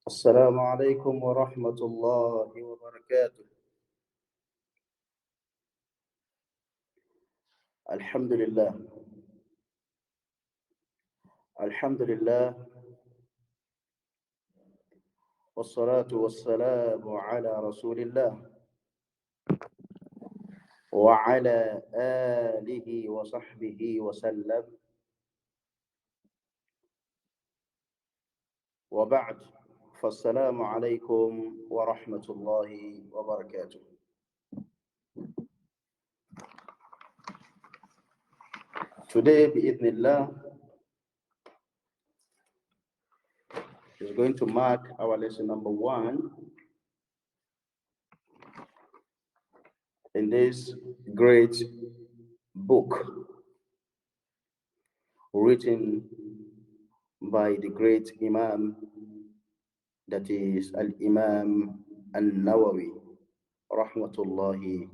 السلام عليكم ورحمة الله وبركاته. الحمد لله الحمد لله والصلاة والسلام على رسول الله وعلى آله وصحبه وسلم، وبعد، فالسلام عليكم ورحمة الله وبركاته. Today, bi'idhnillah, is going to mark our lesson number 1 in this great book written by the great Imam, that is Al-Imam an-Nawawī, rahmatullāhy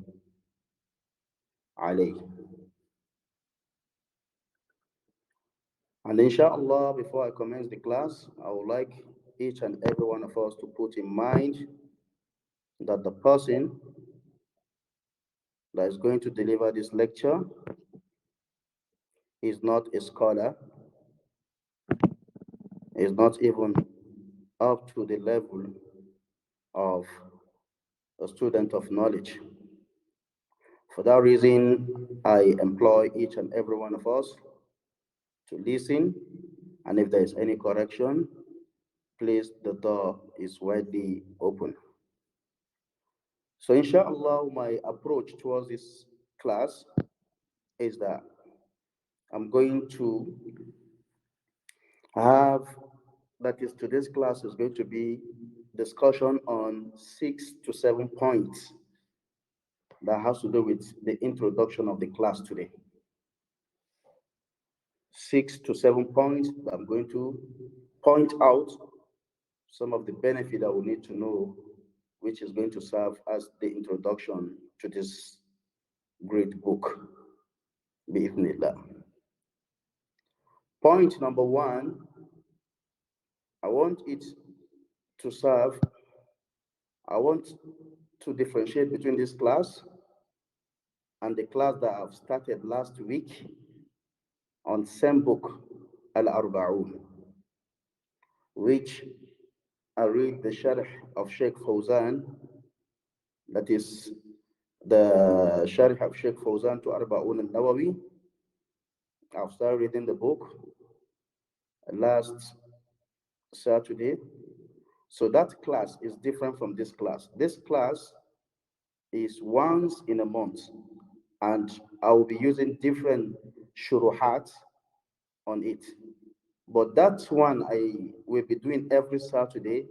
alayhi. And inshallah, before I commence the class, I would like each and every one of us to put in mind that the person that is going to deliver this lecture is not a scholar, is not even up to the level of a student of knowledge. For that reason, I employ each and every one of us to listen, and if there is any correction, please, the door is widely open. So inshallah, my approach towards this class is that I'm going to have, that is, today's class is going to be discussion on 6 to 7 points that has to do with the introduction of the class today. 6 to 7 points that I'm going to point out some of the benefit that we need to know, which is going to serve as the introduction to this great book, bi'idhnillah. Point number 1, I want to differentiate between this class and the class that I've started last week on same book, Al-Arba'un, which I read the Sharh of Shaykh Fawzan, that is the Sharh of Shaykh Fawzan to Arba'un an-Nawawī. I've started reading the book last Saturday. So that class is different from this class. This class is once in a month, and I will be using different shuruhat on it. But that one I will be doing every Saturday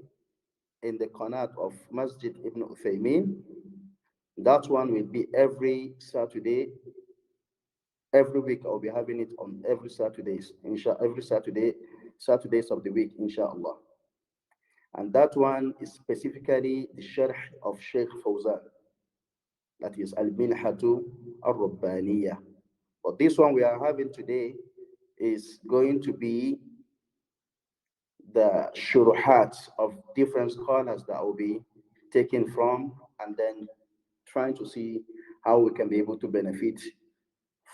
in the Qanat of Masjid Ibn Uthaymin. That one will be every Saturday. Every week I'll be having it on every Saturdays, every Saturdays of the week, inshallah. And that one is specifically the Sharh of Shaykh Fawzan, that is Al-Minhatu Ar-Rabbaniyah. But this one we are having today is going to be the shuruhat of different scholars that will be taken from, and then trying to see how we can be able to benefit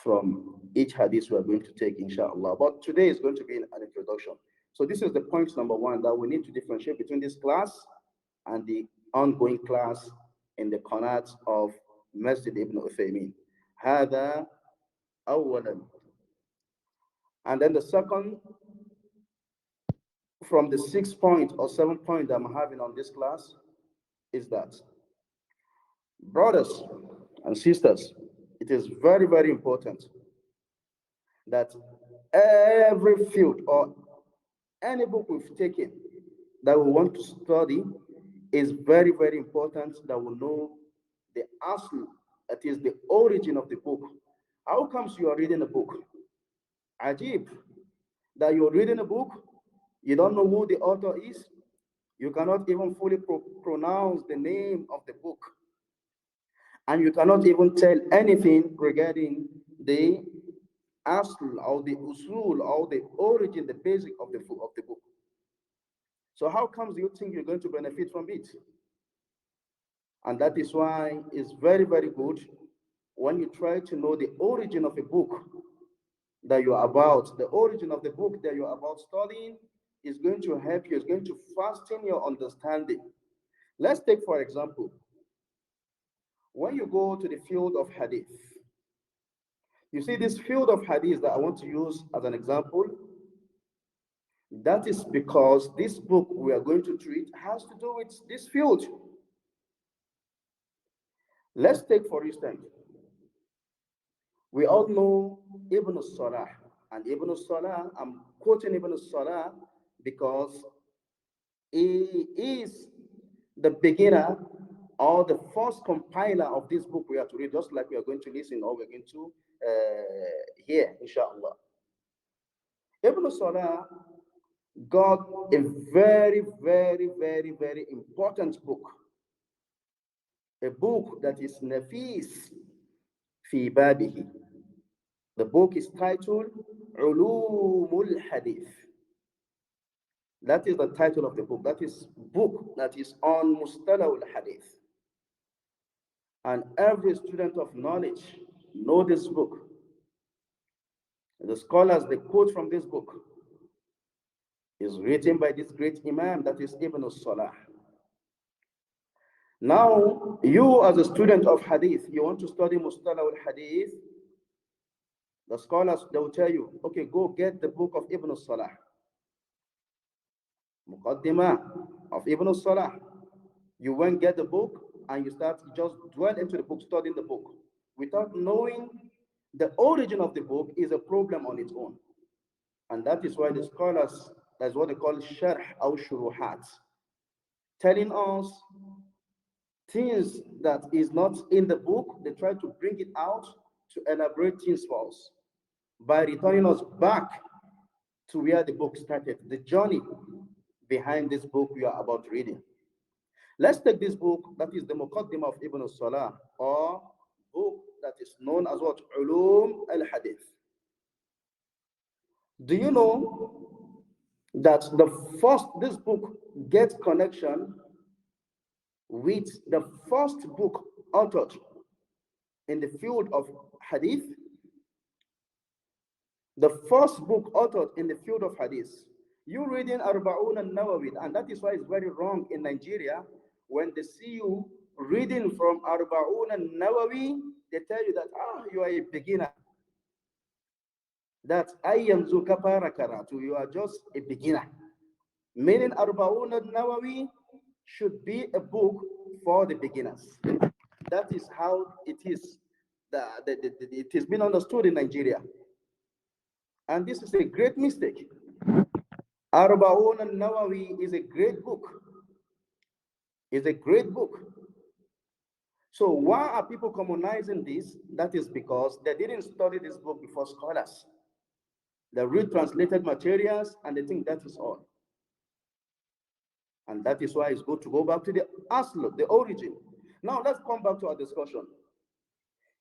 from each hadith we are going to take, inshallah. But today is going to be an introduction. So this is the point number 1, that we need to differentiate between this class and the ongoing class in the Qanat of Masjid Ibn Uthaymin. هذا أولا. And then the second, from the 6 point or 7 point that I'm having on this class, is that, brothers and sisters, it is very, very important that every field or any book we've taken that we want to study is very, very important that we know the asl, that is the origin of the book. How comes you are reading a book? Ajib, that you're reading a book, you don't know who the author is, you cannot even fully pronounce the name of the book, and you cannot even tell anything regarding the asl or the usul or the origin, the basic of the book. So how comes you think you're going to benefit from it? And that is why it's very, very good when you try to know the origin of a book that you're about, the origin of the book that you're about studying is going to help you, it's going to fasten your understanding. Let's take, for example, when you go to the field of hadith, you see this field of hadith that I want to use as an example. That is because this book we are going to treat has to do with this field. Let's take, for instance, we all know Ibn Salah. And Ibn Salah, I'm quoting Ibn Salah because he is the beginner or the first compiler of this book we have to read, just like we are going to listen or we're going to hear, inshallah. Ibn Salah got a very, very, very, very important book. A book that is nafis fi babihi. The book is titled Ulumul Hadith. That is the title of the book. That is book that is on Mustalah al-Hadith. And every student of knowledge know this book. The scholars, they quote from this book. Is written by this great Imam, that is Ibn Salah. Now, you as a student of Hadith, you want to study Mustalah al-Hadith, the scholars, they will tell you, okay, go get the book of Ibn Salah. Muqaddimah of Ibn Salah. You won't get the book and you start just dwell into the book, studying the book. Without knowing the origin of the book is a problem on its own. And that is why the scholars, that's what they call 𝗘𝗅 أو شروحات, telling us things that is not in the book, they try to bring it out to elaborate things for us by returning us back to where the book started, the journey behind this book we are about reading. Let's take this book that is the Muqaddimah of Ibn Salah, or book that is known as what? Ulum al-Hadith. Do you know that this book gets connection with the first book authored in the field of Hadith? The first book authored in the field of Hadith. You reading Arba'un an-Nawawī, and that is why it's very wrong in Nigeria. When they see you reading from Arba'un an-Nawawī, they tell you that, you are a beginner. That 𝗘𝗅𝗽𝗥𝗖𝗟𝗘, you are just a beginner. Meaning Arba'un an-Nawawī should be a book for the beginners. That is how it is. It has been understood in Nigeria. And this is a great mistake. Arba'un an-Nawawī is a great book. It's a great book. So why are people commonizing this? That is because they didn't study this book before scholars. They read translated materials and they think that is all. And that is why it's good to go back to the asl, the origin. Now let's come back to our discussion.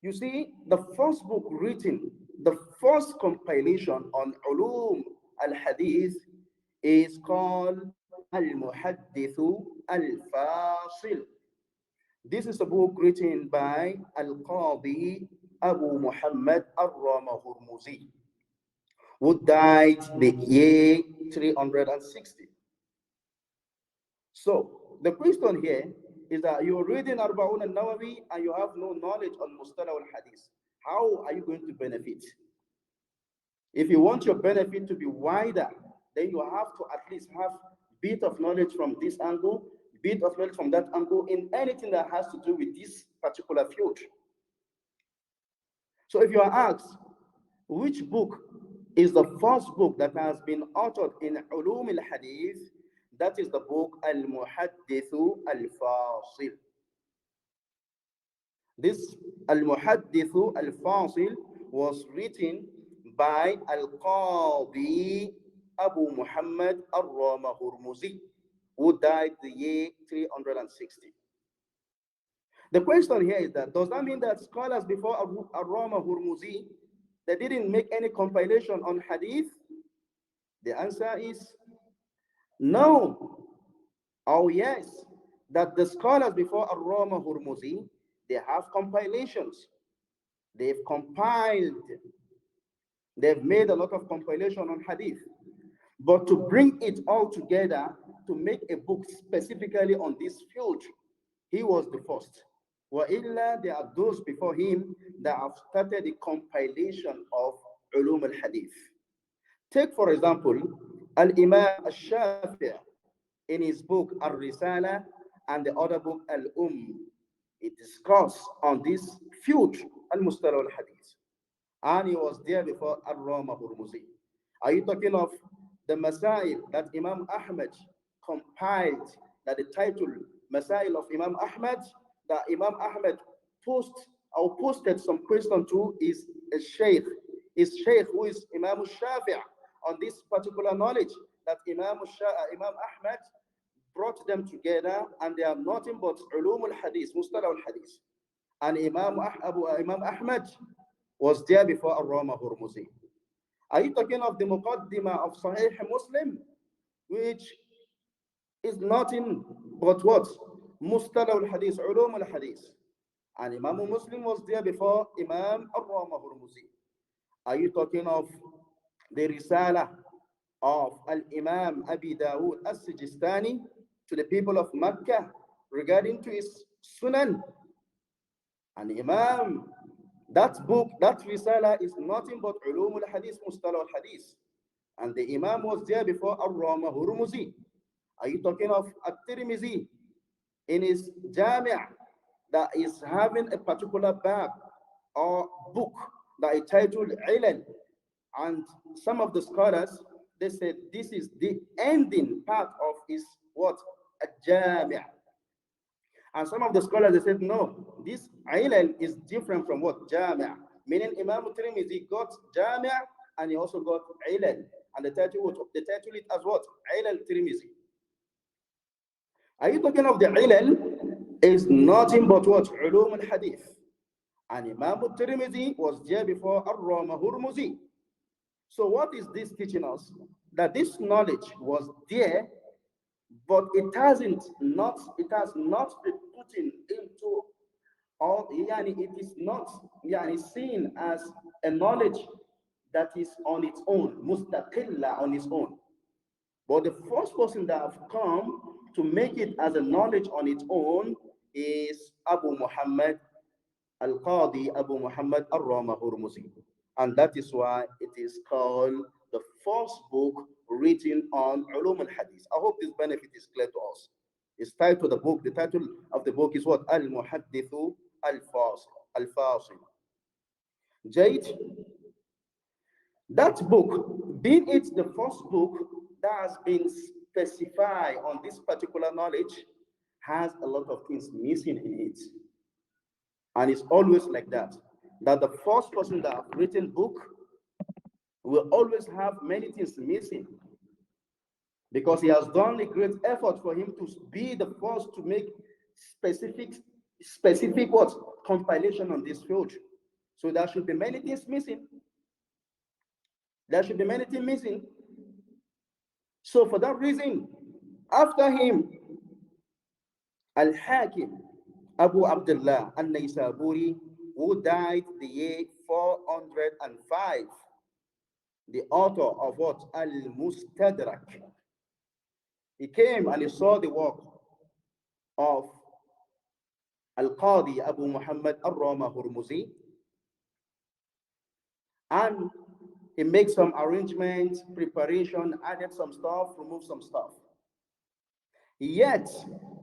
You see, the first book written, the first compilation on Ulum al-Hadith is called Al-Muhaddith al-Fāṣil. This is a book written by Al-Qāḍī Abu Muhammad al-Rāmah-Hurmuzi, who died the year 360. So the question here is that you're reading Arba'un an-Nawawī and you have no knowledge on Mustalah al-Hadith. How are you going to benefit? If you want your benefit to be wider, then you have to at least have a bit of knowledge from this angle, bit of knowledge from that angle, in anything that has to do with this particular field. So if you are asked, which book is the first book that has been authored in Ulum al-Hadith, that is the book Al-Muhaddith al-Fāṣil. This Al-Muhaddith al-Fāṣil was written by Al-Qāḍī Abu Muhammad al-Rāmah-Hurmuzi, who died the year 360. The question here is that, does that mean that scholars before al-Rāmah-Hurmuzi, they didn't make any compilation on hadith? The answer is no. Oh yes, that the scholars before Ar-Rama Hurmuzi, they have compilations. They've compiled, they've made a lot of compilation on hadith. But to bring it all together to make a book specifically on this field, he was the first. وَإِلَّا there are those before him that have started the compilation of ulum al-hadith. Take for example, Al-Imam al-Shafi'i in his book Al-Risala and the other book It discussed on this field, al-Mustalah al-Hadith. And he was there before Ar-Rama Hurmuzi. Are you talking of the Masail that Imam Ahmad compiled, that the title Masail of Imam Ahmad, that Imam Ahmad posted some question to is a sheikh, who is Imam Shafi'i, on this particular knowledge that Imam Ahmad brought them together, and they are nothing but ulum al-hadith, mustalah al-hadith. And Imam Ahmad was there before Ar-Rama Hurmuzi. Are you talking of the Muqaddimah of Sahih Muslim, which is nothing but what? Mustalah al-Hadith, Ulum al-Hadith. And Imam Muslim was there before Imam Ar-Rama Hurmuzi. Are you talking of the Risala of Al-Imam Abi Dawud As-Sijistani to the people of Mecca regarding to his Sunan? And Imam, that book, that Risala is nothing but Ulum al-Hadith, Mustalah al-Hadith. And the Imam was there before Ar-Rama Hurmuzi. Are you talking of At-Tirmizi in his Jami' that is having a particular bab or book that is titled Ilal? And some of the scholars, they said this is the ending part of his what? A Jami'. And some of the scholars, they said, no, this Ilal is different from what? Jami'. Meaning Imam Tirmidhi got Jami' and he also got Ilal. And the title it as what? Ilal Tirmidhi. Are you talking of the Ilal? Is nothing but what? Ulum al-Hadith. And Imam Tirmidhi was there before Ar-Rama Hurmuzi. So what is this teaching us? That this knowledge was there, but it has not been put into, or it is not seen as a knowledge that is on its own, mustaqilla, on its own. But the first person that have come to make it as a knowledge on its own is Abu Muhammad Al-Qadi Abu Muhammad Ar-Rama Hurmuzi. And that is why it is called the first book written on Ulum al-Hadith. I hope this benefit is clear to us. It's tied to the book. The title of the book is what? Al-Muhaddithu Al-Fasil. Jade. That book, being it the first book that has been specified on this particular knowledge, has a lot of things missing in it. And it's always like that. That the first person that has written book will always have many things missing, because he has done a great effort for him to be the first to make specific what? Compilation on this field. So there should be many things missing. There should be many things missing. So for that reason, after him, Al-Hakim Abu Abdillāh an-Naijirī, who died the year 405, the author of what? Al-Mustadrak. He came and he saw the work of Al-Qadi Abu Muhammad Ar-Rama Hurmuzi, and he made some arrangements, preparation, added some stuff, removed some stuff. Yet,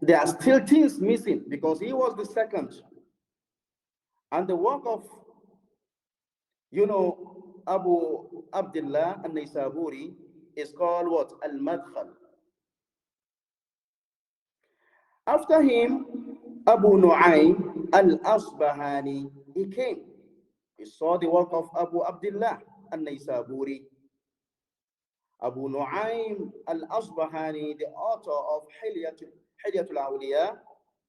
there are still things missing because he was the second. And the work of, Abu Abdillāh an-Naijirī is called what? Al-Madkhal. After him, Abu Nu'aym al-Asbahani, he came. He saw the work of Abu Abdillāh an-Naijirī. Abu Nu'aym al-Asbahani, the author of Hilyatul Awliya,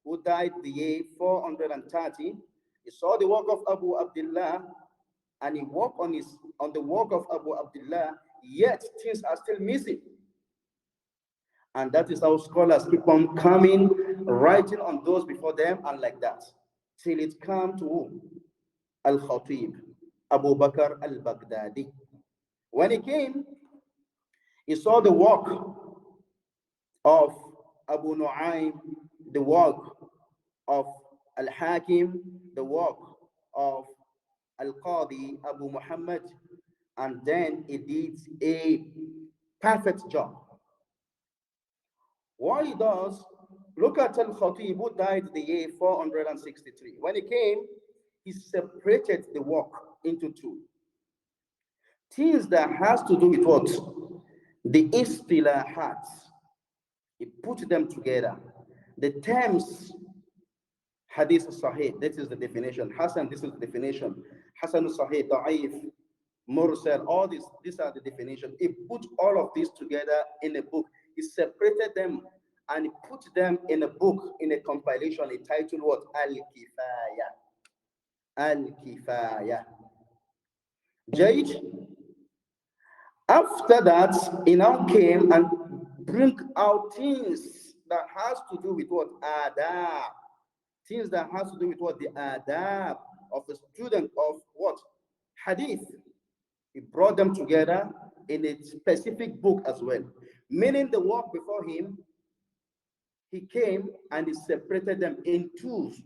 who died the year 430, he saw the work of Abu Abdillāh, and he worked on the work of Abu Abdillāh, yet things are still missing. And that is how scholars keep on coming, writing on those before them, and like that, till it come to Al-Khatib, Abu Bakr al-Baghdadi. When he came, he saw the work of Abu Nu'aym, the work of Al-Hakim, the work of Al-Qadi, Abu Muhammad, and then he did a perfect job. What he does, look at Al-Khatib, who died the year 463. When he came, he separated the work into two. Things that has to do with what? The istilahat. He put them together. The terms, hadith sahih, this is the definition. Hasan, this is the definition. Hasan sahih, da'if, mursal, all these are the definitions. He put all of these together in a book. He separated them and he put them in a book, in a compilation, entitled what? Al-Kifaya. Al-Kifaya. Jade. After that, he now came and bring out things that has to do with what? Adab. Things that has to do with what? The adab of a student of what? Hadith. He brought them together in a specific book as well. Meaning the work before him, he came and he separated them in twos.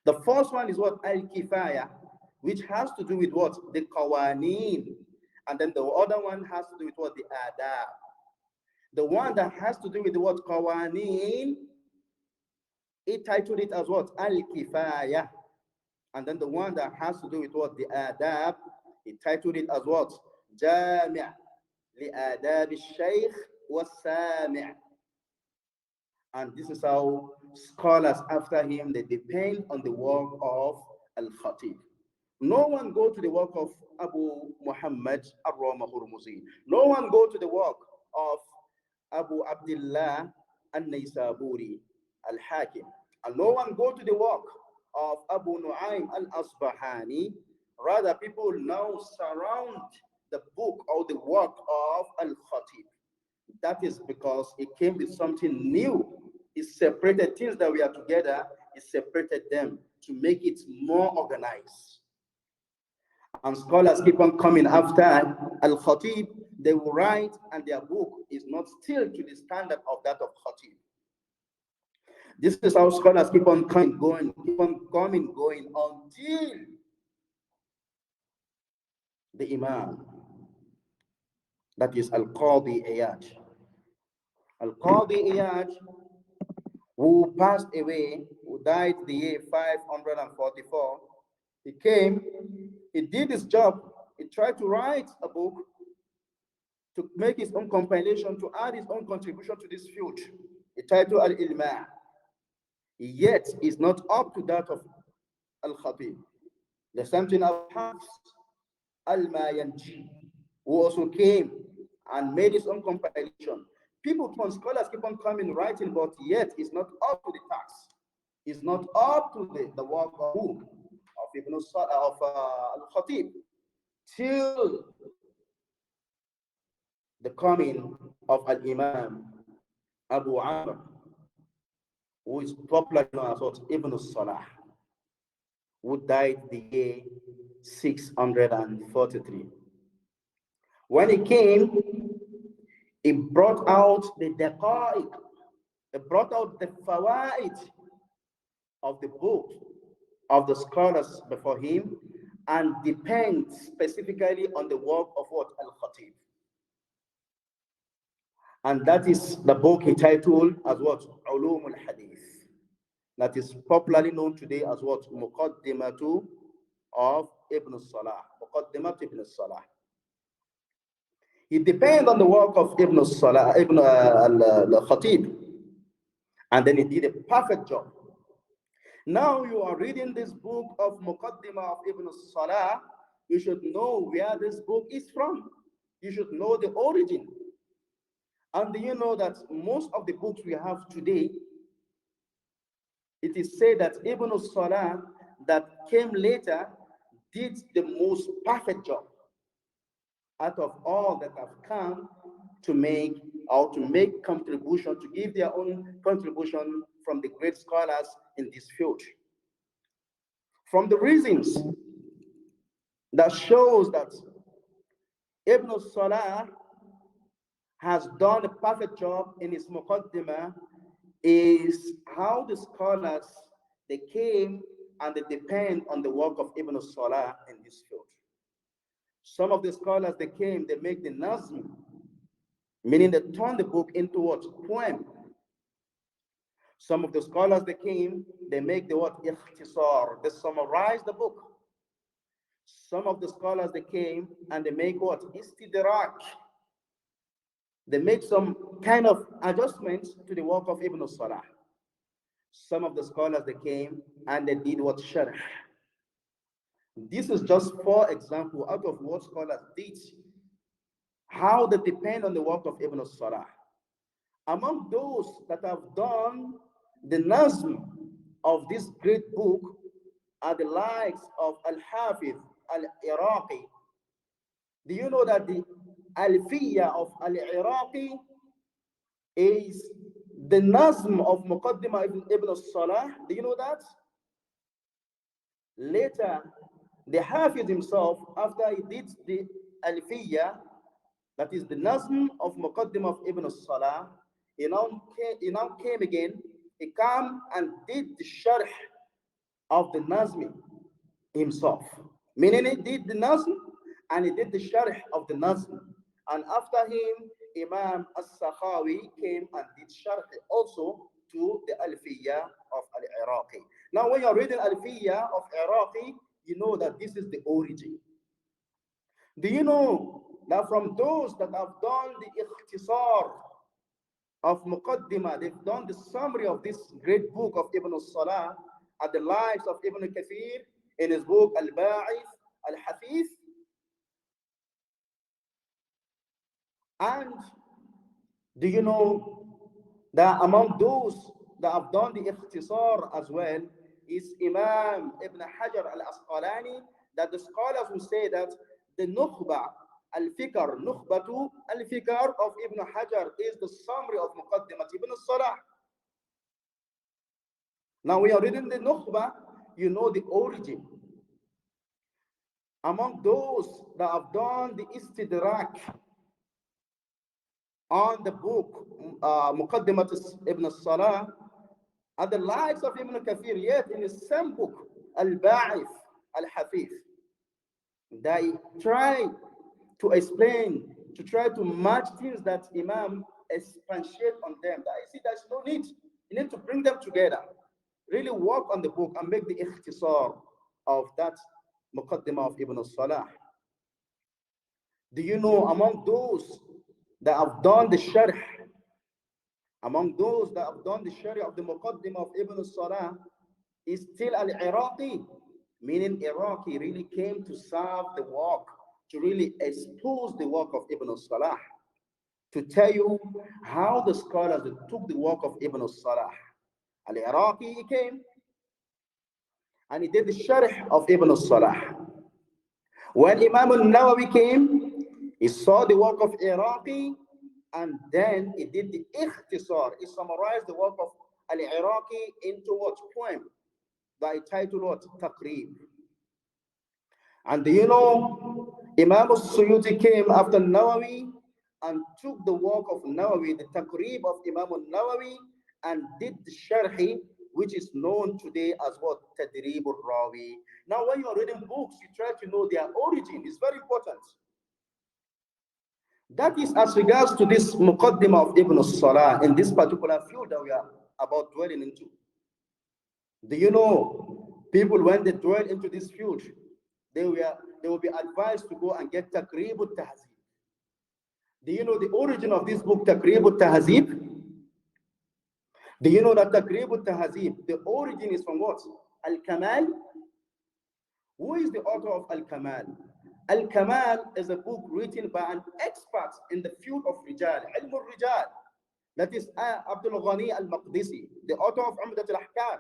The first one is what? Al-Kifaya, which has to do with what? The Qawaneen. And then the other one has to do with what? The Adab. The one that has to do with the word Qawaneen, he titled it as what? Al-Kifaya. And then the one that has to do with what? The Adab, he titled it as what? Jami' li-Adab al-Shaykh wa-Sami'. And this is how scholars after him, they depend on the work of Al-Khatib. No one go to the work of Abu Muhammad al-Hurmuzi. No one go to the work of Abu Abdillāh an-Naijirī al-Hakim. And no one go to the work of Abu Nu'aym al-Asbahani. Rather, people now surround the book or the work of Al-Khatib. That is because it came with something new. It separated things that we are together. It separated them to make it more organized. And scholars keep on coming after Al-Khatib. They will write, and their book is not still to the standard of that of Khatib. This is how scholars keep on coming, going until the Imam, that is Al-Qadi Iyad. Al-Qadi Iyad, who passed away, who died the year 544, he came, he did his job, he tried to write a book to make his own compilation, to add his own contribution to this field. He titled Al-Ilma'. Yet is not up to that of Al-Khatib. The same thing of Al-Mayanji, who also came and made his own compilation. Scholars keep on coming, writing, but yet it's not up to the task. It's not up to the work of who? Of Al-Khatib, till the coming of Al-Imam Abu Amr, who is popularly known as what? Ibn Salah, who died the year 643. When he came, he brought out the daqa'iq, he brought out the fawaid of the book of the scholars before him, and depends specifically on the work of what? Al-Khatib. And that is the book he titled as what? Ulūm al-Hadith. That is popularly known today as what? Muqaddimatu of Ibn Salah. Muqaddimatu Ibn Salah. It depends on the work of Ibn Salah, Ibn al-Khatib. And then he did a perfect job. Now you are reading this book of Muqaddimah of Ibn Salah, you should know where this book is from. You should know the origin. And do you know that most of the books we have today, it is said that Ibn Salah that came later did the most perfect job out of all that have come to make or to make contribution, to give their own contribution from the great scholars in this field. From the reasons that shows that Ibn Salah has done a perfect job in his Muqaddimah is how the scholars, they came and they depend on the work of Ibn Salah in this field. Some of the scholars, they came, they make the nazm, meaning they turn the book into what? Poem. Some of the scholars, they came, they make the what? Ikhtisar, they summarize the book. Some of the scholars, they came and they make what? Istidrak. They make some kind of adjustments to the work of Ibn Salah. Some of the scholars, they came and they did what? Sharh. This is just 4 examples out of what scholars did, how they depend on the work of Ibn Salah. Among those that have done the nazm of this great book are the likes of Al-Hafidh Al-Iraqi. Do you know that the Alfiyya of Al-Iraqi is the nazm of Muqaddimah Ibn Salah? Do you know that? Later, the Hafiz himself, after he did the Alfiyya, that is the nazm of Muqaddimah of Ibn Salah, he now came again, he came and did the sharh of the nazm himself. Meaning he did the nazm and he did the sharh of the nazm. And after him, Imam As-Sakhawi came and did sharh also to the Alfiyya of Al-Iraqi. Now, when you're reading Alfiyya of Iraqi, you know that this is the origin. Do you know that from those that have done the ikhtisar of Muqaddimah, they've done the summary of this great book of Ibn Salah at the lives of Ibn Kathir in his book Al-Bā'ith Al-Hathīth? And do you know that among those that have done the ikhtisar as well is Imam Ibn Hajar al-Asqalani, that the scholars will say that the Nukhba al-Fikr, Nukhbatu al-Fikr of Ibn Hajar is the summary of Muqaddimat Ibn Salah. Now we are reading the Nukhba, you know the origin. Among those that have done the Istidrak on the book Muqaddimat Ibn Salah are the likes of Ibn Kathir, yet in the same book, Al-Ba'ith Al-Hathīth, they try to explain, to try to match things that Imam expatiate on them. That I see there's no need. You need to bring them together. Really work on the book and make the ikhtisar of that Muqaddimah of Ibn Salah. Do you know among those that have done the sharh, among those that have done the sharh of the Muqaddimah of Ibn Salah is still Al-Iraqi, meaning Iraqi really came to serve the work, to really expose the work of Ibn Salah, to tell you how the scholars took the work of Ibn Salah. Al-Iraqi, he came and he did the sharh of Ibn Salah. When Imam al-Nawawi came, he saw the work of Iraqi and then he did the ikhtisar. He summarized the work of Al-Iraqi into what? Poem. That titled what? Taqrib. And do you know, Imam al-Suyuti came after Nawawi and took the work of Nawawi, the Taqrib of Imam al-Nawawi, and did the Sharhi, which is known today as what? Tadrib al-Rawi. Now, when you're reading books, you try to know their origin. It's very important. That is as regards to this Muqaddimah of Ibn Salah in this particular field that we are about dwelling into. Do you know, people, when they dwell into this field, they will be advised to go and get Taqrib al-Tahzib. Do you know the origin of this book, Taqrib al-Tahzib? Do you know that Taqrib al-Tahzib, the origin is from what? Al-Kamal. Who is the author of Al-Kamal? Al-Kamal is a book written by an expert in the field of Rijal, Ilm al-Rijal. That is Abdul-Ghani al-Maqdisi, the author of Umdat al-Ahkam.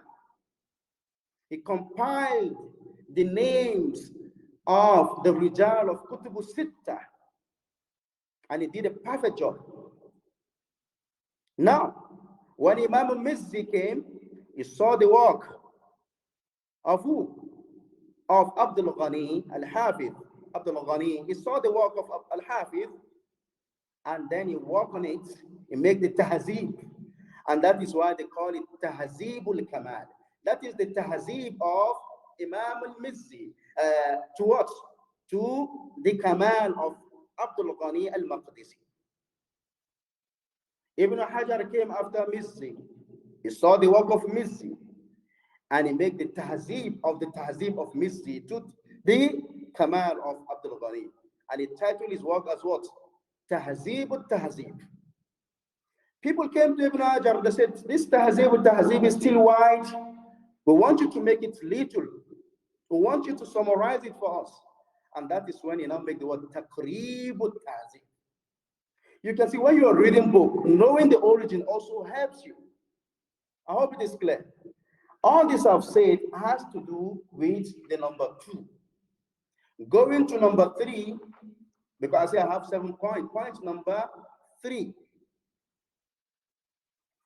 He compiled the names of the Rijal of Kutub al-Sittah, and he did a perfect job. Now, when Imam al-Mizzi came, he saw the work of who? Of Abdul Ghani al-Hafidh. Abdul Ghani, he saw the work of al-Hafidh, and then he worked on it. He made the tahzib, and that is why they call it tahzibul kamal. That is the tahzib of Imam al-Mizzi. To what? To the kamal of Abdul Ghani al-Maqdisi. Ibn Hajar came after Mizzi. He saw the work of Mizzi, and he made the tahzib of Mizzi to the kamal of Abdul Ghani. And he titled his work as what? Tahzib al-Tahzib. People came to Ibn Hajar, they said, this Tahzib al-Tahzib is still wide. We want you to make it little. We want you to summarize it for us. And that is when you now make the word 𝗘𝗅𝗽𝗏 al-Tahzib. You can see when you are reading book, knowing the origin also helps you. I hope it is clear. All this I've said has to do with the number 2. Going to number 3, because I have 7 points. Point number 3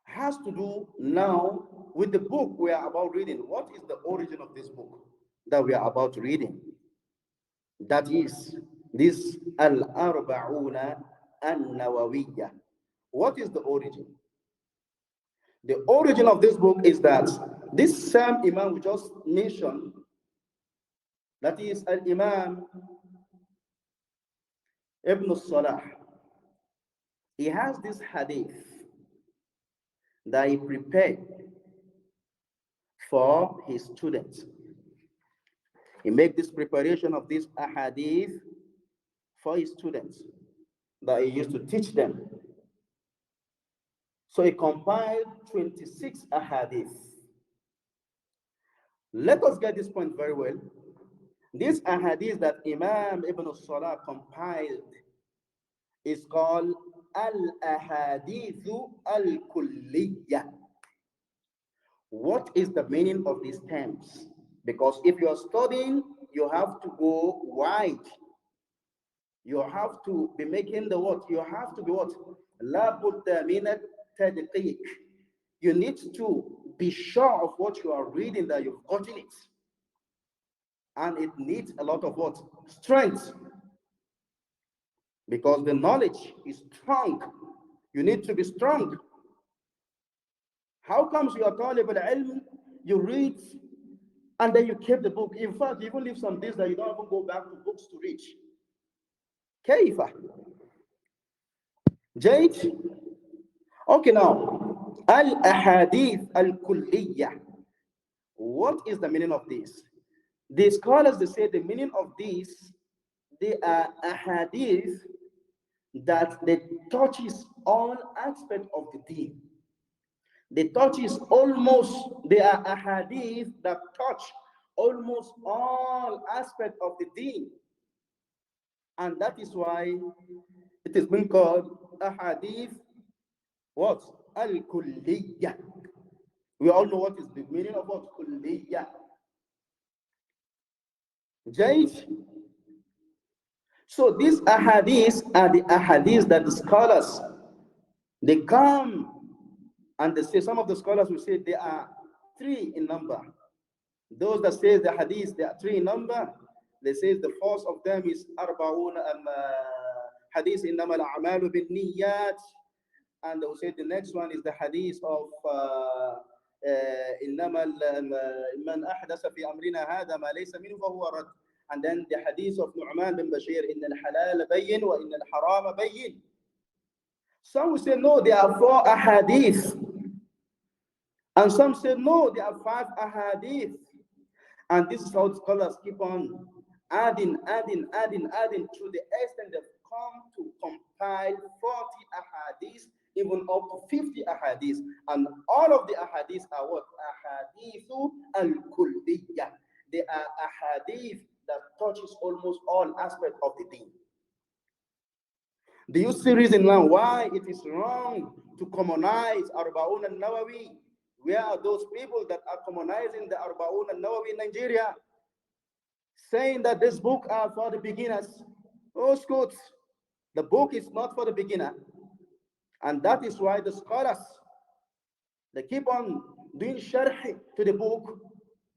has to do now with the book we are about reading. What is the origin of this book that we are about reading? That is this Al-Arba'una an-Nawawiyya. What is the origin? The origin of this book is that this same Imam we just mentioned, that is Al-Imam Ibn Salah, he has this hadith that he prepared for his students. He made this preparation of this ahadith for his students that he used to teach them. So he compiled 26 ahadith. Let us get this point very well. This ahadith that Imam Ibn Salah compiled is called Al-Aḥadīth al-Kulliyya. What is the meaning of these terms? Because if you are studying, you have to go wide. You have to be making the what? You have to be what? لَا بُدَّ مِنَ التَّدْقِيقِ. You need to be sure of what you are reading, that you've gotten it. And it needs a lot of what? Strength. Because the knowledge is strong. You need to be strong. How comes you are talib al-ilm, you read, and then you keep the book? In fact, you even leave some days that you don't even go back to books to read. كيف؟ جيد? Okay, now, Al-Aḥadīth al-Kulliyya. What is the meaning of this? The scholars, they say the meaning of this, they are ahadith that they touches all aspects of the deen. They touches almost, they are ahadith that touch almost all aspects of the deen. And that is why it has been called ahadith, what? Al-Kulliyya. We all know what is the meaning of what? Kulliyya. Jaysh. So these ahadith are the ahadith that the scholars, they come and they say, some of the scholars will say they are 3 in number. Those that say the hadith, they are 3 in number. They say the first of them is arba'un hadith innama al-a'malu bin-niyyat. And they will say the next one is the hadith of innama man ahdasa fi amrina hadha ma laysa minhu fa huwa rad. And then the hadith of Nu'man bin Bashir, inna al-halal bayyin wa inna al-haram bayyin. Some will say no, there are 4 ahadith. And some say no, there are 5 ahadith. And this is how the scholars keep on adding to the extent they've come to compile 40 ahadith, even up to 50 ahadith. And all of the ahadith are what? Ahadithu al-Kulliyya. They are ahadith that touches almost all aspects of the deen. Do you see reason now why it is wrong to commonize Arba'un an-Nawawī? Where are those people that are commonizing the Arba'un an-Nawawī in Nigeria, saying that this book are for the beginners? Oh, Scott, the book is not for the beginner. And that is why the scholars, they keep on doing sharh to the book,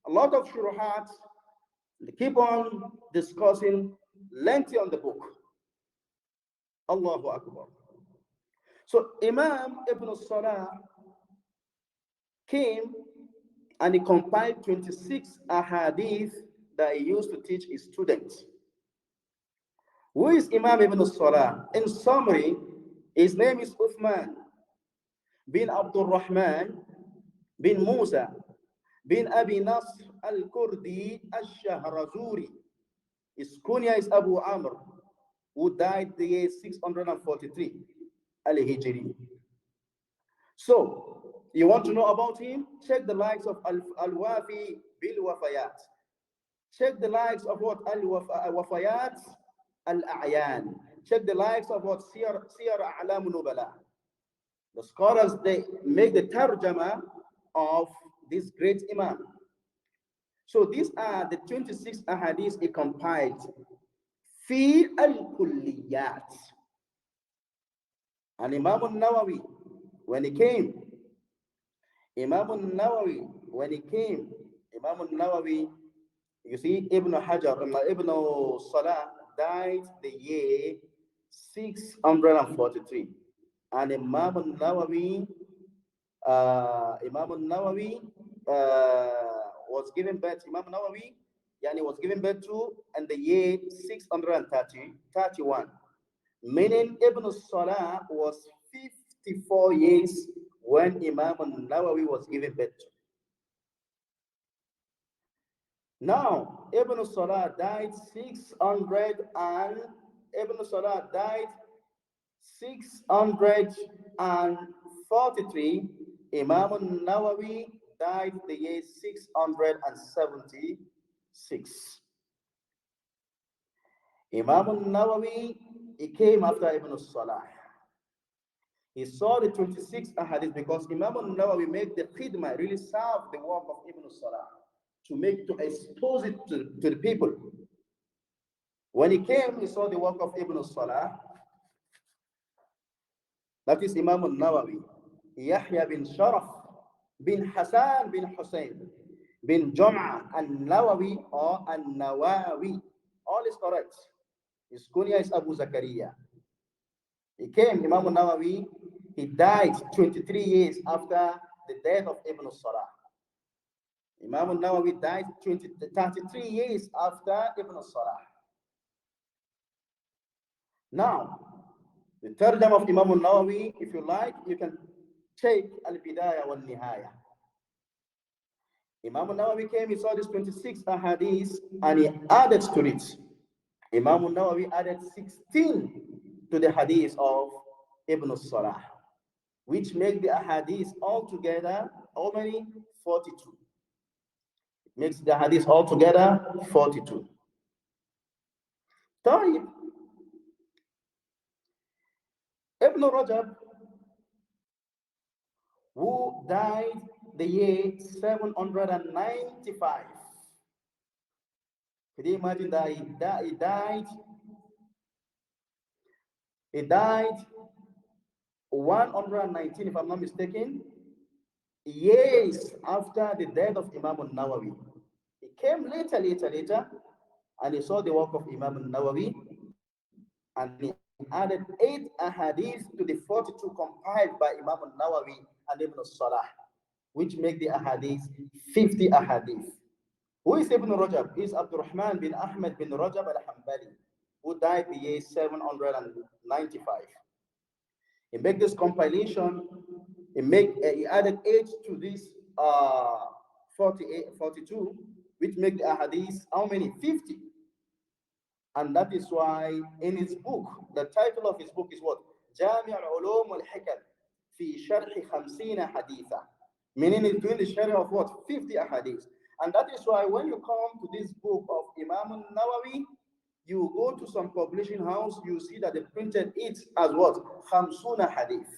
a lot of shuruhat, they keep on discussing lengthy on the book. Allahu Akbar. So Imam Ibn Salah came and he compiled 26 ahadith that he used to teach his students. Who is Imam Ibn Salah? In summary, his name is Uthman bin Abdurrahman bin Musa bin Abi Nasr al-Kurdi al-Shahrazuri. His kunya is Abu Amr, who died the year 643 al-Hijri. So, you want to know about him? Check the likes of Al-Wafi bil-Wafayat. Check the likes of what? Al-Wafayat al-A'yan. Check the likes of what? Siyar A'lam Nubala. The scholars, they make the tarjama of this great Imam. So these are the 26 ahadith he compiled. Fi al-Kulliyat. And Imam al-Nawawi, when he came, Imam al-Nawawi, you see, Ibn Salah died the year 643. And Imam al-Nawawi was given birth, was given birth to in the year 631. Meaning Ibn Salah was 54 years when Imam al-Nawawi was given birth to. Now, Ibn Salah died 643. Imam al-Nawawi died the year 676. Imam al-Nawawi, he came after Ibn Salah. He saw the 26 ahadith because Imam al-Nawawi made the khidmah, really served the work of Ibn Salah to expose it to the people. When he came, he saw the work of Ibn Salah. That is Imam al-Nawawi. Yahya bin Sharaf bin Hassan bin Hussein bin Jum'ah an-Nawawi or an-Nawawi. All is correct. His kunya is Abu Zakaria. He came, Imam al-Nawawi, he died 23 years after the death of Ibn Salah. Imam al-Nawawi died 33 years after Ibn Salah. Now, the tarjam of Imam al-Nawawi, if you like, you can take al-Bidaya wal-Nihaya. Imam al-Nawawi came, he saw this 26 ahadith and he added to it. Imam al-Nawawi added 16 to the hadith of Ibn Salah, which make the ahadith altogether how many? 42. It makes the hadith altogether 42. طيب. Ibn Rajab, who died the year 795. Can you imagine that he died 119, if I'm not mistaken, years after the death of Imam al-Nawawi. He came later, and he saw the work of Imam al-Nawawi, and he added 8 ahadith to the 42 compiled by Imam al-Nawawi and Ibn Salah, which make the ahadith 50 ahadith. Who is Ibn Rajab? He is Abdurrahman bin Ahmad bin Rajab al-Hanbali, who died the year 795. He made this compilation. He added 8 to this 42, which make the ahadith how many? 50. And that is why in his book, the title of his book is what? Jami' al-Ulum wal-Hikam fi sharh 50 haditha. Meaning he's doing the sharh of what? 50 ahadith. And that is why when you come to this book of Imam al-Nawawi, you go to some publishing house, you see that they printed it as what? 50 hadith.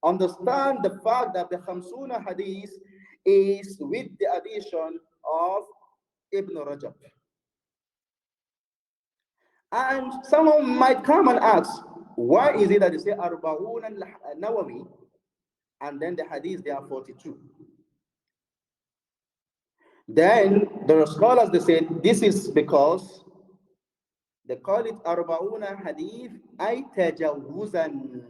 Understand the fact that the 50 hadith is with the addition of Ibn Rajab. And someone might come and ask, why is it that they say Arba'un an-Nawawī and then the hadith they are 42? Then the scholars they say this is because they call it Arba'una hadith ay tajawuzan,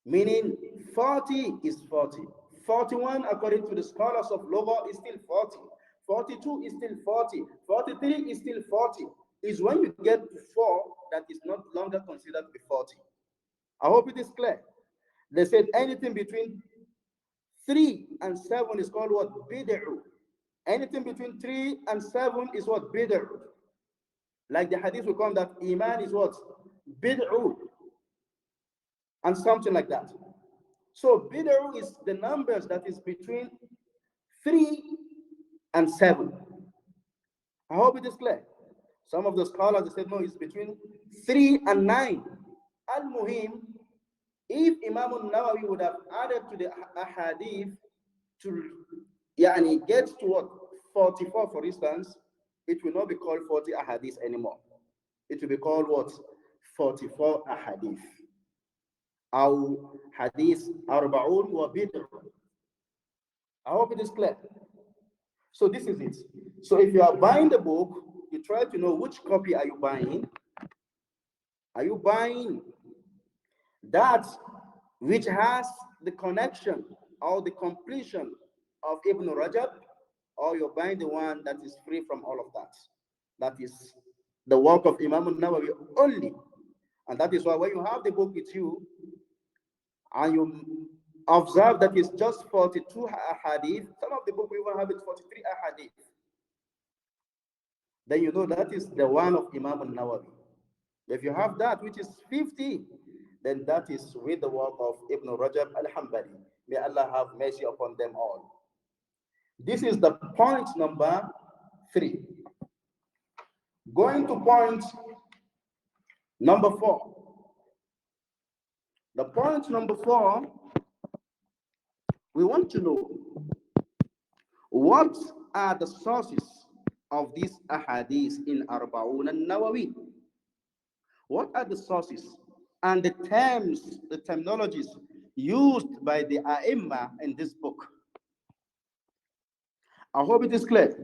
meaning 40 is 40. 41 according to the scholars of Lugha is still 40. 42 is still 40. 43 is still 40. Is when you get to 4 that is not longer considered to be 40. I hope it is clear. They said anything between 3 and 7 is called what? Bid'u. Anything between 3 and 7 is what? Bid'u. Like the hadith will come that Iman is what? Bid'u. And something like that. So bid'u is the numbers that is between 3 and 7. I hope it is clear. Some of the scholars they said no, it's between 3 and 9. Al-Muhim, if Imam al-Nawawi would have added to the ahadith to get to what? 44, for instance, it will not be called 40 ahadith anymore. It will be called what? 44 ahadith. Or hadith arba'un wa bid'u. I hope it is clear. So this is it. So if you are buying the book, you try to know which copy are you buying. Are you buying that which has the connection or the completion of Ibn Rajab, or you're buying the one that is free from all of that? That is the work of Imam al-Nawawi only. And that is why when you have the book with you and you observe that it's just 42 ahadith, some of the book we even have it 43 ahadith, then you know that is the one of Imam al-Nawawi. If you have that which is 50, then that is with the work of Ibn Rajab al-Hanbali. May Allah have mercy upon them all. This is the point number 3. Going to point number 4. The point number 4, we want to know what are the sources of these ahadith in Arba'un an-Nawawī. What are the sources and the terms, the terminologies used by the A'imma in this book? I hope it is clear.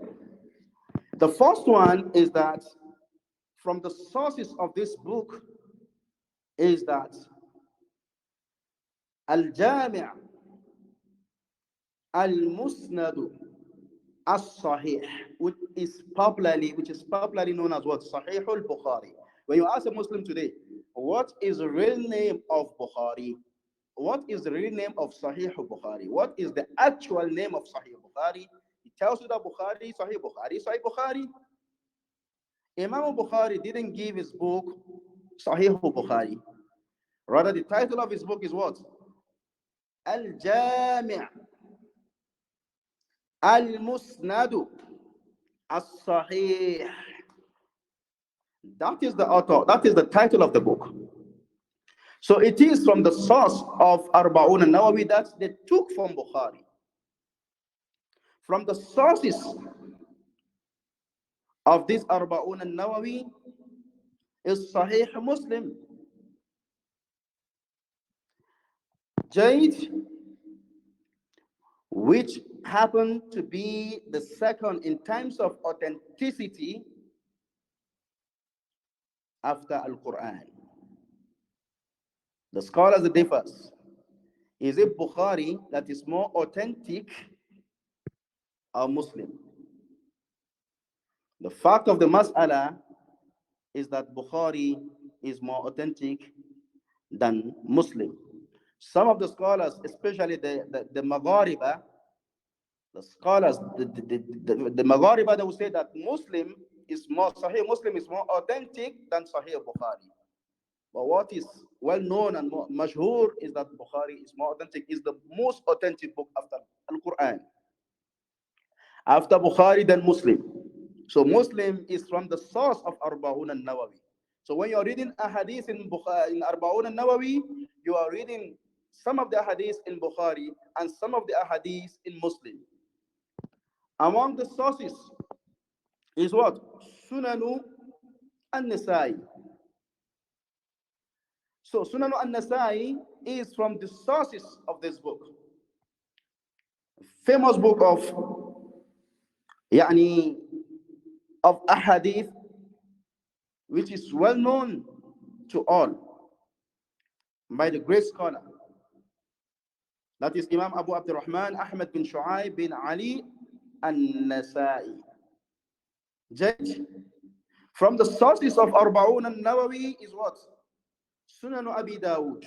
The first one is that from the sources of this book is that Al-Jami' Al-Musnad As-Sahih, which is popularly known as what? Sahih al-Bukhari. When you ask a Muslim today, what is the real name of Bukhari? What is the real name of Sahih al-Bukhari? What is the actual name of Sahih al-Bukhari? He tells you that Bukhari, Sahih Bukhari, Sahih Bukhari. Imam al-Bukhari didn't give his book Sahih al-Bukhari. Rather, the title of his book is what? Al-Jami' Al-Musnad As-Sahih. That is the author, that is the title of the book. So it is from the source of Arba'un an-Nawawī that they took from Bukhari. From the sources of this Arba'un an-Nawawī is Sahih Muslim. Jayd, which happened to be the second in terms of authenticity after Al-Qur'an. The scholars differs. Is it Bukhari that is more authentic or Muslim? The fact of the mas'ala is that Bukhari is more authentic than Muslim. Some of the scholars, especially the Maghariba, the scholars, the Maghariba, they will say that Muslim is more, Sahih Muslim is more authentic than Sahih Bukhari. But what is well known and more mashhur is that Bukhari is more authentic, is the most authentic book after Al-Qur'an. After Bukhari, then Muslim. So Muslim is from the source of Arba'un an-Nawawī. So when you're reading a hadith in Arba'un an-Nawawī, you are reading some of the hadiths in Bukhari and some of the hadiths in Muslim. Among the sources is what? Sunnah an-Nasa'i. So Sunan an-Nasa'i is from the sources of this book. Famous book of Aḥadīth, which is well known to all by the great scholar. That is Imam Abu Abdurrahman Ahmad bin Shu'aib bin Ali an-Nasa'i. Judge. From the sources of Arba'un an-Nawawī is what? Sunan Abi Dawud.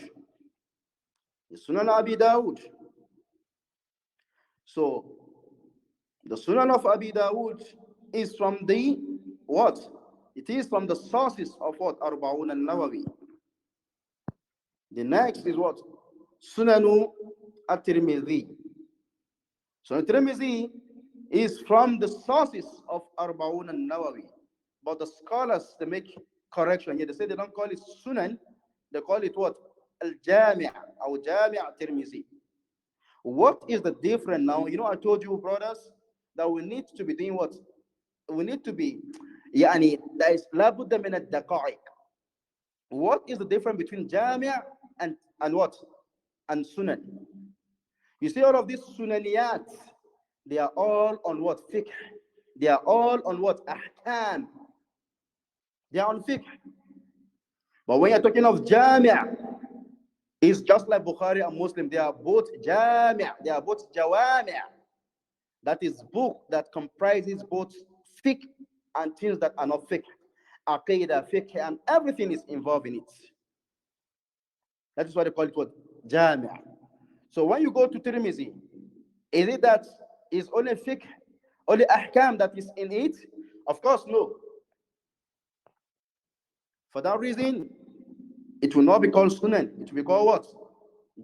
Sunan Abi Dawud. So the Sunan of Abi Dawud is from the what? It is from the sources of what? Arba'un an-Nawawī. The next is what? Sunan at-Tirmidhi. So at-Tirmidhi is from the sources of Arba'un an-Nawawī. But the scholars, they make correction here. They say they don't call it Sunan, they call it what? Al-Jami' or Jami' at-Tirmidhi. What is the difference now? You know, I told you, brothers, that we need to be doing what? We need to be, there is labudda min ad-daqa'iq. What is the difference between Jami' and what? And Sunan. You see, all of these Sunaniyat, they are all on what? Fiqh. They are all on what? Ahkam. They are on fiqh. But when you're talking of Jami', it's just like Bukhari and Muslim. They are both Jami'. They are both Jawami'. That is book that comprises both fiqh and things that are not fiqh. Aqidah, fiqh, and everything is involved in it. That is why they call it what? Jami'. So when you go to Tirmidhi, is it that is only fiqh, only ahkam that is in it? Of course, no. For that reason, it will not be called Sunan. It will be called what?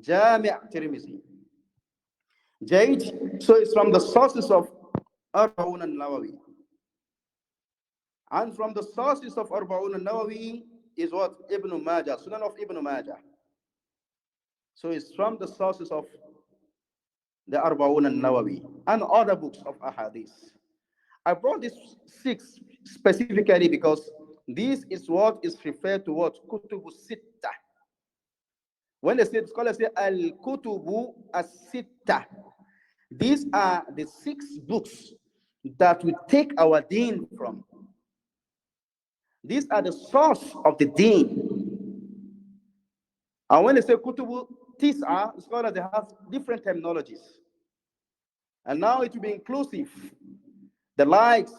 Jami' Tirmidhi. Jade. So it's from the sources of Arba'un an-Nawawī. And from the sources of Arba'un an-Nawawī is what? Ibn Majah, Sunan of Ibn Majah. So it's from the sources of the Arba'un an-Nawawī and other books of Aḥadīth. I brought these 6 specifically because this is what is referred to what? Kutubu Sittah. When they say, scholars say Al-Kutubu As-Sittah, these are the 6 books that we take our Deen from. These are the source of the Deen. And when they say Kutubu Tis'a, scholars, they have different terminologies. And now it will be inclusive. The likes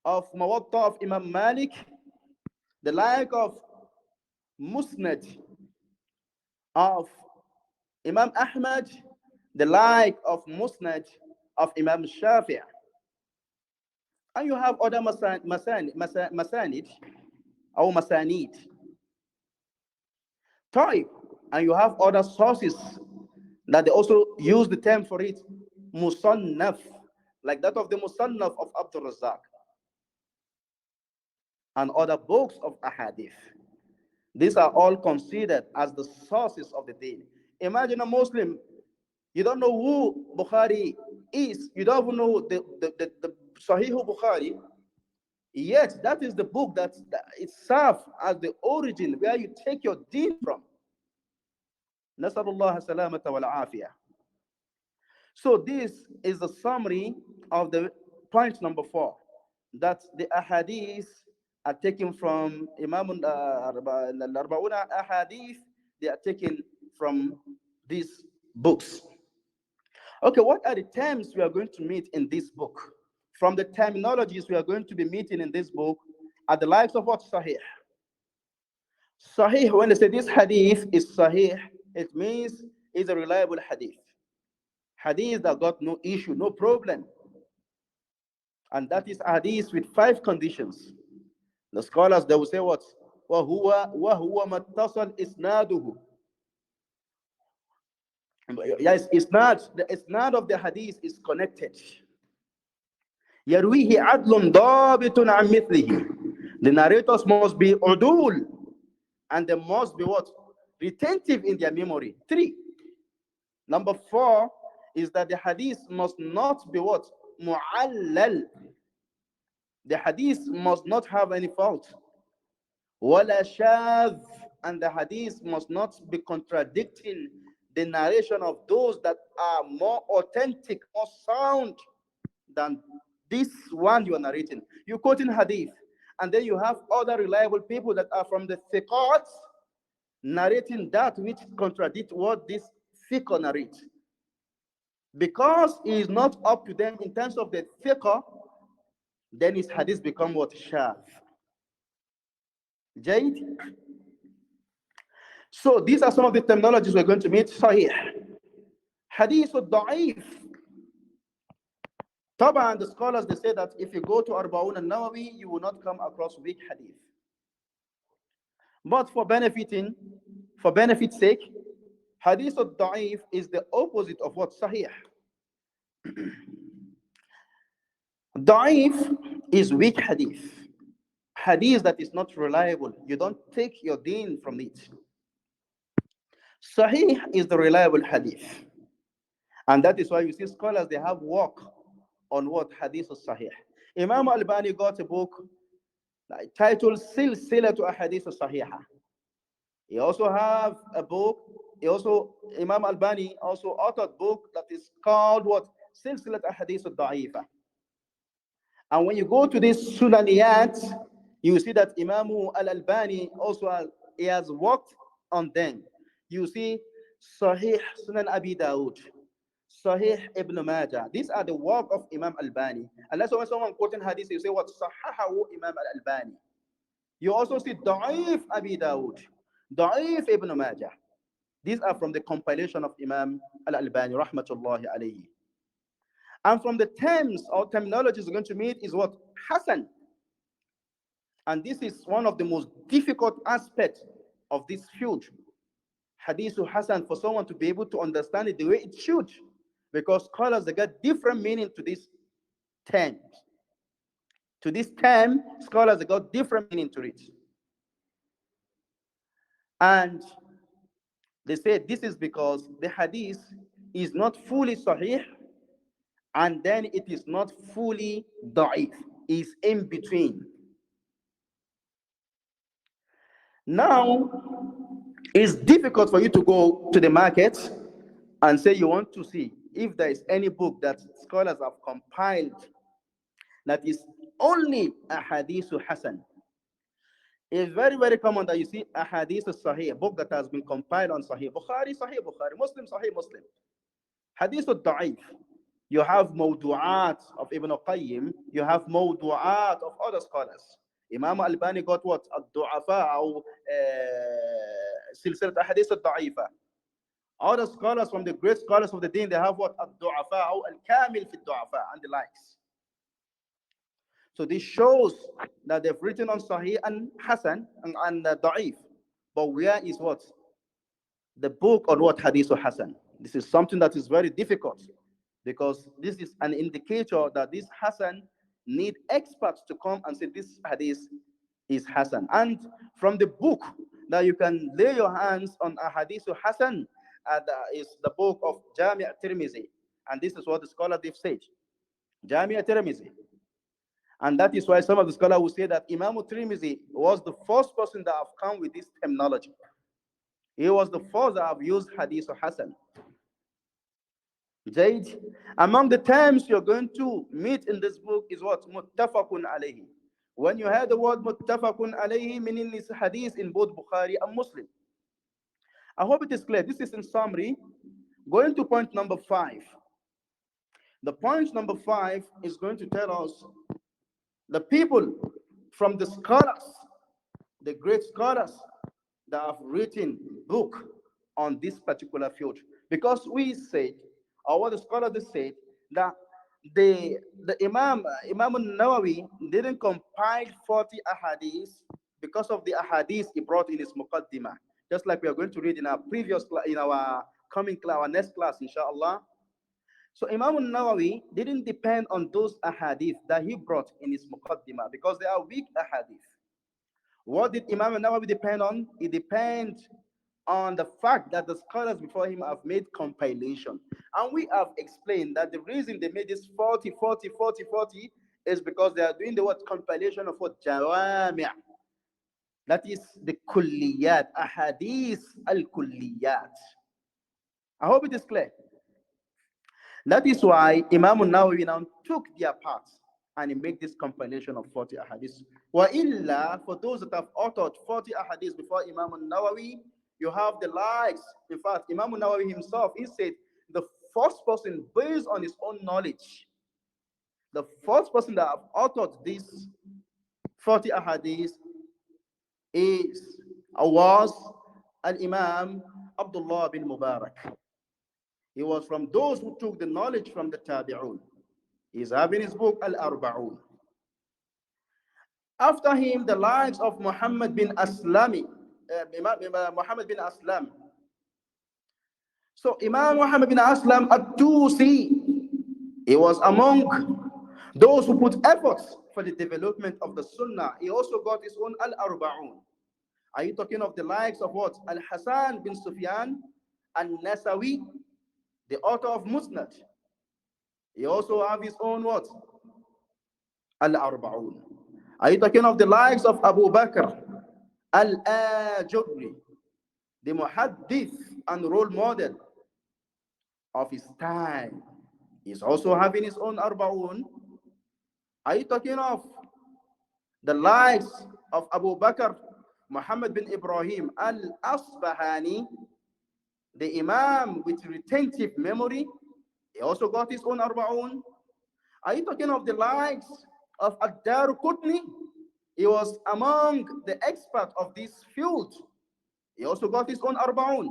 of Muwatta of Imam Malik, the like of Musnad of Imam Ahmad, the like of Musnad of Imam Shafi'i. And you have other masanid or masanid. Type. And you have other sources that they also use the term for it, Musannaf, like that of the Musannaf of Abdurrazzaq, and other books of Aḥadīth. These are all considered as the sources of the Deen. Imagine a Muslim, you don't know who Bukhari is, you don't even know the Sahih Bukhari, yet that is the book that it serves as the origin where you take your Deen from. Nasallallahu 𝗘𝗅𝗧 wal-'āfiyah. So this is the summary of the point number 4, that the Aḥadīth are taken from Imam al-Arba'una Aḥadīth. They are taken from these books. Okay, what are the terms we are going to meet in this book? From the terminologies we are going to be meeting in this book are the likes of what? Sahih. Sahih, when they say this hadith is Sahih, it means it's a reliable hadith. Hadith that got no issue, no problem. And that is hadith with 5 conditions. The scholars, they will say what? وَهُوَ مَتَّصَلْ إِسْنَادُهُ. Yes, the isnad of the hadith is connected. يَرْوِيهِ عَدْلٌ ضَابِطٌ عَنْ مِثْلِهِ. The narrators must be udul, and they must be what? Retentive in their memory. 3. Number 4 is that the hadith must not be what? Mu'allal. The hadith must not have any fault. وَلَا شَاذ. and the hadith must not be contradicting the narration of those that are more authentic, more sound than this one you are narrating. You quote in hadith, and then you have other reliable people that are from the thiqat narrating that which contradicts what this thiqah narrates. Because he is not up to them in terms of the thiqah, then his hadith become what? Shadh. Jayd. So these are some of the terminologies we're going to meet. Sahih. Hadith al-Da'if. Taban, the scholars, they say that if you go to Arba'un an-Nawawī, you will not come across weak hadith. But for benefit's sake, Hadith al-Da'if is the opposite of what? Sahih. Da'if is weak hadith. Hadith that is not reliable. You don't take your deen from it. Sahih is the reliable hadith. And that is why you see scholars, they have work on what? Hadith al-Sahih. Imam Albani got a book titled Silsilatu Aḥadīth al-Sahīḥah. He also have a book, Imam Albani also authored a book that is called what? Silsilat Aḥadīth al-Da'īfah. And when you go to this Sunaniyat, you see that Imam al-Albani also he has worked on them. You see Sahih Sunan Abi Dawud, Sahih Ibn Majah. These are the work of Imam Albani. Unless when someone quoting hadith, you say what? Sahahahu Imam al-Albani. You also see Da'if Abi Dawud, Da'if Ibn Majah. These are from the compilation of Imam al-Albani, rahmatullāhy alayhi. And from the terms or terminologies we're going to meet is what? Hasan. And this is one of the most difficult aspects of this field. Hadith Hasan, for someone to be able to understand it the way it should. Because scholars, they get different meaning to these terms. To this term, scholars, they got different meaning to it. And they say this is because the hadith is not fully sahih, and then it is not fully da'if. It's in between. Now, it's difficult for you to go to the market and say you want to see if there is any book that scholars have compiled that is only a hadith hasan. It's very, very common that you see a hadith sahih, a book that has been compiled on Sahih Bukhari, Sahih Bukhari, Muslim, Sahih Muslim. Hadith al-Da'if. You have mawdu'at of Ibn Qayyim, you have mawdu'at of other scholars. Imam Albani got what? Al-Du'afa or Silsilat Aḥadīth al-Da'īfa. Other scholars from the great scholars of the Deen, they have what? Al-Du'afa or Al-Kamil fi al-Du'afa and the likes. So this shows that they've written on Sahih and Hasan and Da'if. But where is what? The book on what? Hadith or Hasan. This is something that is very difficult, because this is an indicator that this Hasan need experts to come and say this hadith is Hasan. And from the book that you can lay your hands on a hadith Hasan is the book of 𝗘𝗅𝗽𝗃. And this is what the scholar they've said. 𝗘𝗅𝗽𝗃. And that is why some of the scholars will say that Imam tirmidhi was the first person that have come with this terminology. He was the first that have used hadith Hasan. Jayd. Among the terms you're going to meet in this book is what? Muttafaqun alayhi. When you hear the word muttafaqun alayhi, meaning this hadith in both Bukhari and Muslim. I hope it is clear. This is in summary. Going to point number 5. The point number 5 is going to tell us the people from the scholars, the great scholars that have written book on this particular field. Because we said, or what the scholars said, that the Imam an-Nawawī didn't compile 40 ahadith because of the ahadith he brought in his muqaddimah. Just like we are going to read in our previous in our coming class, our next class, inshallah. So Imam an-Nawawī didn't depend on those ahadith that he brought in his muqaddimah because they are weak ahadith. What did Imam an-Nawawī depend on? It depends on the fact that the scholars before him have made compilation. And we have explained that the reason they made this 40 is because they are doing the word compilation of what? Jawami'. That is the kulliyat, Aḥadīth al-kulliyat. I hope it is clear. That is why Imam an-Nawawī now took their parts and he made this compilation of 40 ahadith. Wa illa, for those that have authored 40 ahadith before Imam an-Nawawī, you have the likes. In fact, Imam an-Nawawī himself, he said, the first person, based on his own knowledge, the first person that have authored these 40 ahadith was Al-Imam Abdullah bin Mubarak. He was from those who took the knowledge from the Tabi'un. He's having his book Al-Arba'un. After him, the likes of Muhammad bin Aslam. So Imam Muhammad bin Aslam at-Tusi, he was among those who put efforts for the development of the Sunnah. He also got his own Al-Arba'un. Are you talking of the likes of what? Al-Hasan bin Sufyan an-Nasawi, the author of Musnad? He also have his own what? Al-Arba'un. Are you talking of the likes of Abu Bakr al-Ajurri, the muhaddith and role model of his time? He's also having his own Arba'un. Are you talking of the likes of Abu Bakr Muhammad bin Ibrahim al-Asbahani, the Imam with retentive memory? He also got his own Arba'un. Are you talking of the likes of 𝗘𝗅𝗘𝗃? He was among the experts of this field. He also got his own Arba'un.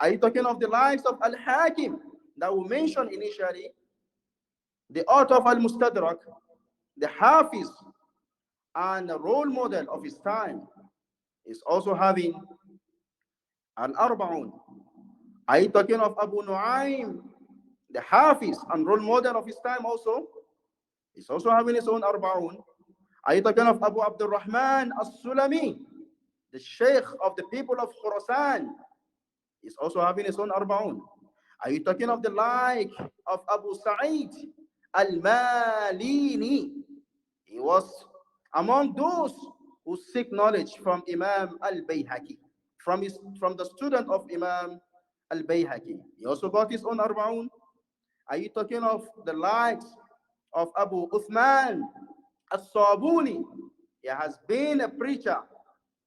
Are you talking of the likes of Al-Hakim that we mentioned initially, the author of Al-Mustadrak, the Hafiz and the role model of his time? Is also having an Arba'un. Are you talking of Abu Nu'aym, the Hafiz and role model of his time also? He's also having his own Arba'un. Are you talking of Abu Abdurrahman as-Sulami, the Sheikh of the people of Khurasan? He's also having his own Arba'un. Are you talking of the like of Abu Sa'id al-Malini? He was among those who seek knowledge from Imam al-Bayhaqi, from the student of Imam al-Bayhaqi. He also got his own Arba'un. Are you talking of the likes of Abu Uthman as-Sabuni? He has been a preacher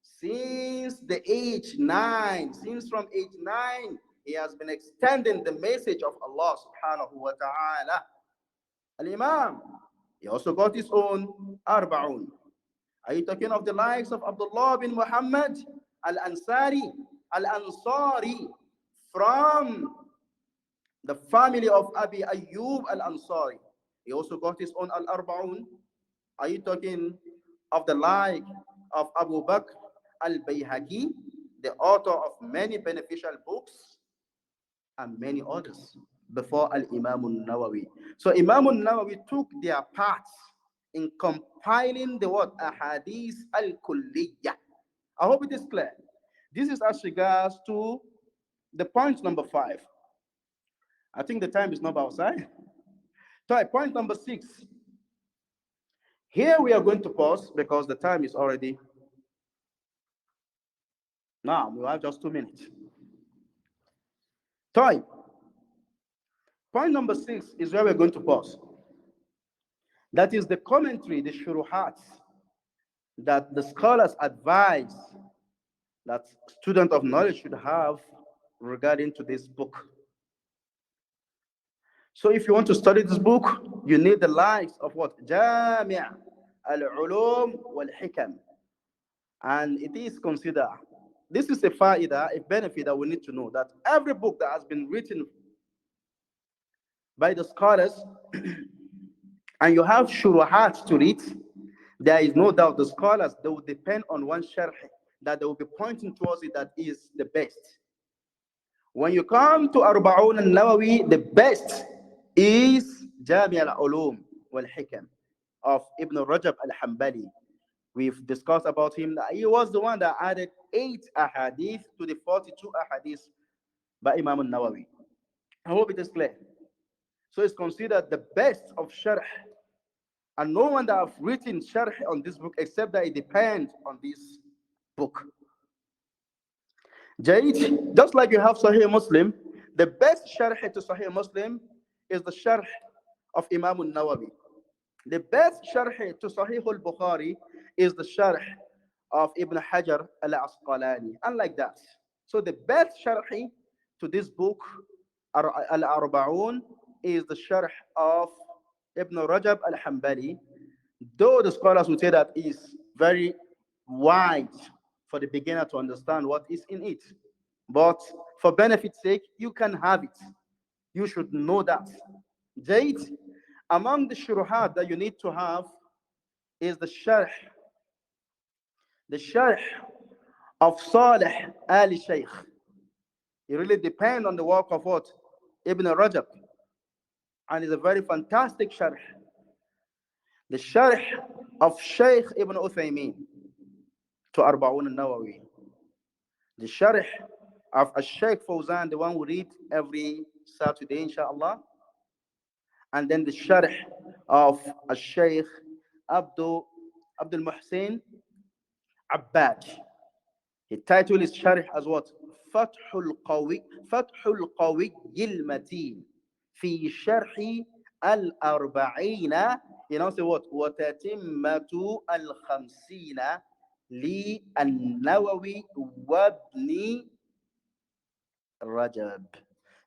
since the age 9. Since from age 9, he has been extending the message of Allah subhanahu wa ta'ala. Al-Imam, he also got his own Arba'un. Are you talking of the likes of Abdullah bin Muhammad al-Ansari, from the family of Abi Ayyub al-Ansari? He also got his own Al-Arba'un. Are you talking of the like of Abu Bakr al-Bayhaqi, the author of many beneficial books and many others before Al-Imam an-Nawawī? So Imam an-Nawawī took their parts in compiling the word Aḥadīth al-Kulliyya. I hope it is clear. This is as regards to the point number 5. I think the time is not outside. So point number 6. Here we are going to pause because the time is already. Now we have just 2 minutes. Point number 6 is where we're going to pause. That is the commentary, the shuruhat, that the scholars advise that student of knowledge should have regarding to this book. So if you want to study this book, you need the likes of what? Jami' al-Ulum wal-Hikam. And it is considered, this is a fa'idah, a benefit that we need to know, that every book that has been written by the scholars and you have shuruhat to read, there is no doubt the scholars, they will depend on one sharh that they will be pointing towards it that is the best. When you come to Arba'un an-Nawawī, the best is Jami' al-Ulum wal-Hikam of Ibn Rajab al-Hanbali. We've discussed about him that he was the one that added 8 ahadith to the 42 ahadith by Imam an-Nawawī. I hope it is clear. So it's considered the best of sharh. And no one that have written sharh on this book except that it depends on this book. Jayid, just like you have Sahih Muslim, the best sharh to Sahih Muslim is the sharh of Imam al-Nawawi. The best sharh to Sahih al-Bukhari is the sharh of Ibn Hajar al-Asqalani, and like that. So the best sharh to this book, Al-Arba'un, is the sharh of Ibn Rajab al-Hanbali, though the scholars would say that is very wide for the beginner to understand what is in it. But for benefit's sake, you can have it. You should know that. Jade, among the shuruhat that you need to have is the sharh of Salih Ali Shaykh. It really depends on the work of what? Ibn Rajab. And it's a very fantastic sharh. The sharh of Shaykh Ibn Uthaymin to Arba'un an-Nawawī. The sharh of Shaykh Fawzan, the one we read every Saturday, inshallah. And then the sharh of Shaykh Abdul Muhsin Abbad. The title is sharh as what? فتح القوي المتين في شرح الأربعين. You know, say what? وتتمة الخمسين للنووي وابن Rajab.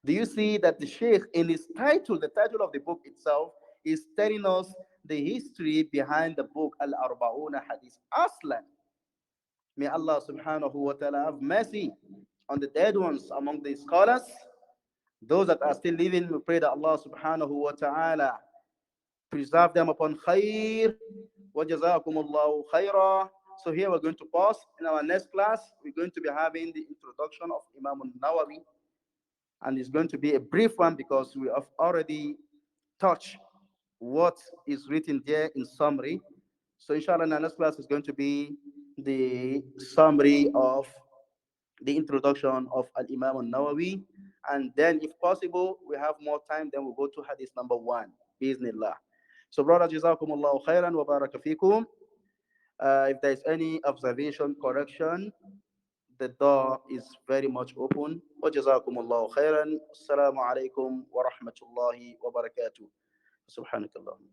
Do you see that the Sheikh in his title, the title of the book itself, is telling us the history behind the book Al-Arba'una Hadith Aslan. May Allah subhanahu wa ta'ala have mercy on the dead ones among the scholars. Those that are still living, we pray that Allah subhanahu wa ta'ala preserve them upon khair. وَجَزَاكُمُ khayra. So here we're going to pause. In our next class, we're going to be having the introduction of Imam al-Nawawi. And it's going to be a brief one because we have already touched what is written there in summary. So inshallah, in our next class is going to be the summary of the introduction of Al-Imam al-Nawawi. And then if possible, we have more time, then we'll go to hadith number 1. Bismillah. So brother, jazakumullahu khairan wa barakatuh. If there is any observation, correction, the door is very much open. Wa jazakumullahu khairan. Assalamu alaikum wa rahmatullahi wa barakatuh. Subhanakallahumma.